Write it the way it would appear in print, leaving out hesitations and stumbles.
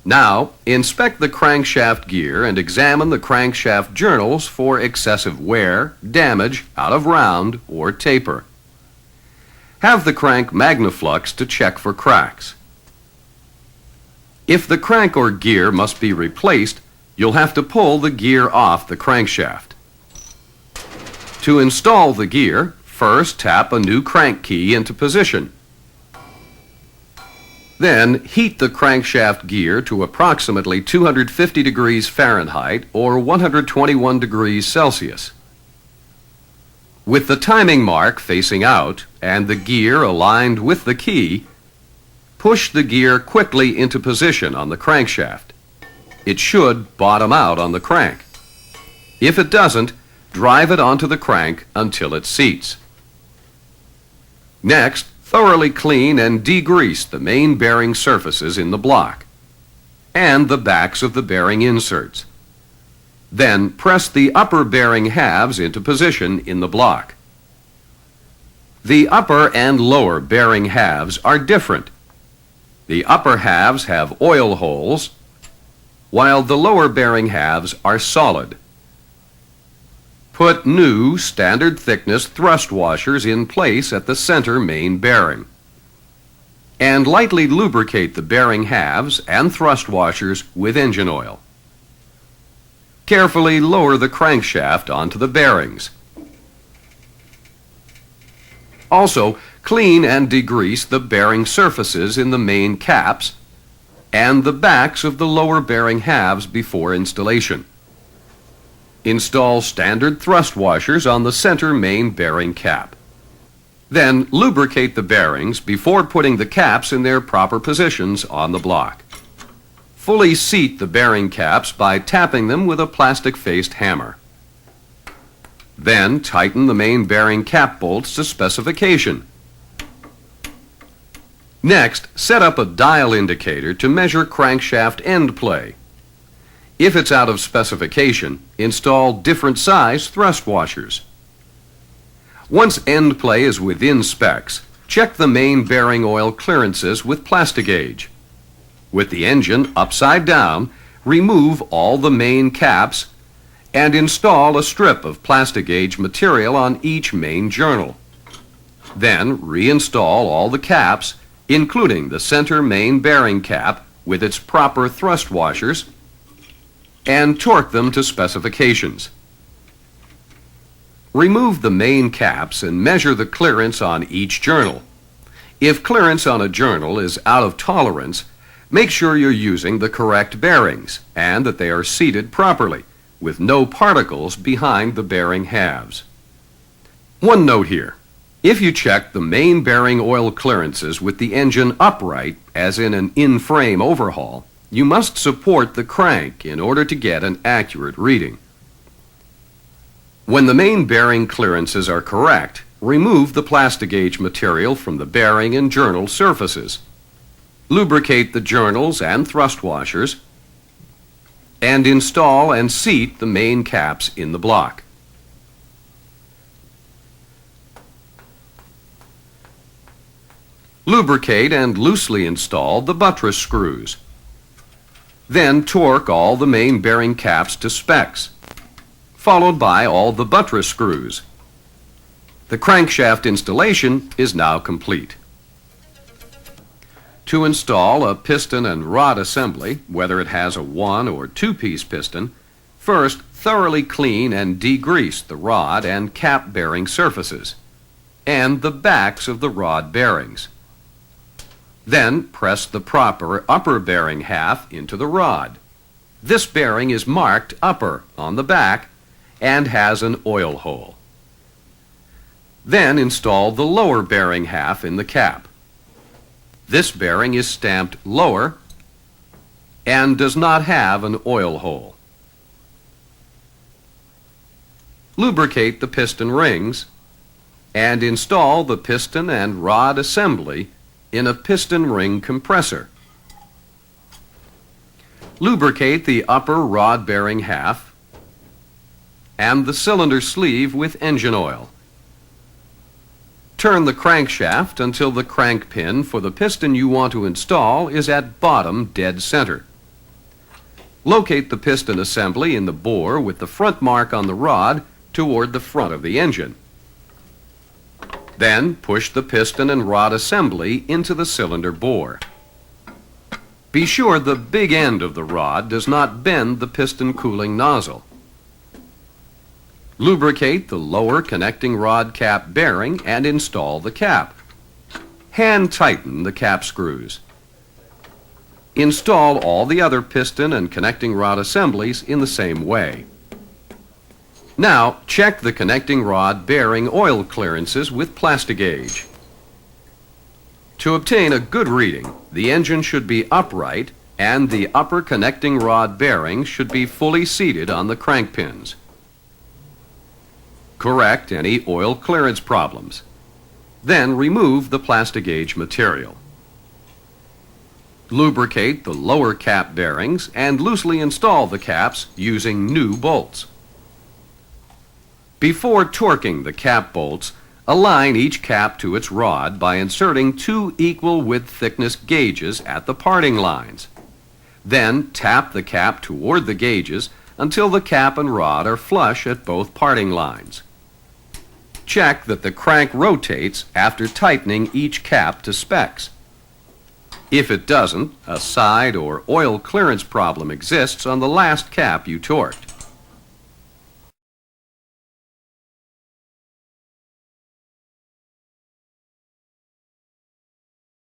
Now, inspect the crankshaft gear and examine the crankshaft journals for excessive wear, damage, out of round, or taper. Have the crank magnafluxed to check for cracks. If the crank or gear must be replaced, you'll have to pull the gear off the crankshaft. To install the gear, first tap a new crank key into position. Then heat the crankshaft gear to approximately 250 degrees Fahrenheit or 121 degrees Celsius. With the timing mark facing out and the gear aligned with the key, push the gear quickly into position on the crankshaft. It should bottom out on the crank. If it doesn't, drive it onto the crank until it seats. Next, thoroughly clean and degrease the main bearing surfaces in the block and the backs of the bearing inserts. Then press the upper bearing halves into position in the block. The upper and lower bearing halves are different. The upper halves have oil holes, while the lower bearing halves are solid. Put new standard thickness thrust washers in place at the center main bearing. And lightly lubricate the bearing halves and thrust washers with engine oil. Carefully lower the crankshaft onto the bearings. Also, clean and degrease the bearing surfaces in the main caps and the backs of the lower bearing halves before installation. Install standard thrust washers on the center main bearing cap. Then lubricate the bearings before putting the caps in their proper positions on the block. Fully seat the bearing caps by tapping them with a plastic-faced hammer. Then tighten the main bearing cap bolts to specification. Next, set up a dial indicator to measure crankshaft end play. If it's out of specification, install different size thrust washers. Once end play is within specs, check the main bearing oil clearances with Plastigauge. With the engine upside down, remove all the main caps and install a strip of Plastigauge material on each main journal. Then reinstall all the caps, including the center main bearing cap with its proper thrust washers, and torque them to specifications. Remove the main caps and measure the clearance on each journal. If clearance on a journal is out of tolerance, make sure you're using the correct bearings and that they are seated properly, with no particles behind the bearing halves. One note here. If you check the main bearing oil clearances with the engine upright, as in an in-frame overhaul, you must support the crank in order to get an accurate reading. When the main bearing clearances are correct, remove the Plastigauge material from the bearing and journal surfaces. Lubricate the journals and thrust washers, and install and seat the main caps in the block. Lubricate and loosely install the buttress screws. Then torque all the main bearing caps to specs, followed by all the buttress screws. The crankshaft installation is now complete. To install a piston and rod assembly, whether it has a one- or two-piece piston, first thoroughly clean and degrease the rod and cap bearing surfaces, and the backs of the rod bearings. Then press the proper upper bearing half into the rod. This bearing is marked upper on the back and has an oil hole. Then install the lower bearing half in the cap. This bearing is stamped lower and does not have an oil hole. Lubricate the piston rings and install the piston and rod assembly in a piston ring compressor. Lubricate the upper rod bearing half and the cylinder sleeve with engine oil. Turn the crankshaft until the crank pin for the piston you want to install is at bottom dead center. Locate the piston assembly in the bore with the front mark on the rod toward the front of the engine. Then push the piston and rod assembly into the cylinder bore. Be sure the big end of the rod does not bend the piston cooling nozzle. Lubricate the lower connecting rod cap bearing and install the cap. Hand tighten the cap screws. Install all the other piston and connecting rod assemblies in the same way. Now, check the connecting rod bearing oil clearances with Plastigauge. To obtain a good reading, the engine should be upright and the upper connecting rod bearing should be fully seated on the crank pins. Correct any oil clearance problems. Then remove the Plastigauge material. Lubricate the lower cap bearings and loosely install the caps using new bolts. Before torquing the cap bolts, align each cap to its rod by inserting 2 equal width thickness gauges at the parting lines. Then tap the cap toward the gauges until the cap and rod are flush at both parting lines. Check that the crank rotates after tightening each cap to specs. If it doesn't, a side or oil clearance problem exists on the last cap you torqued.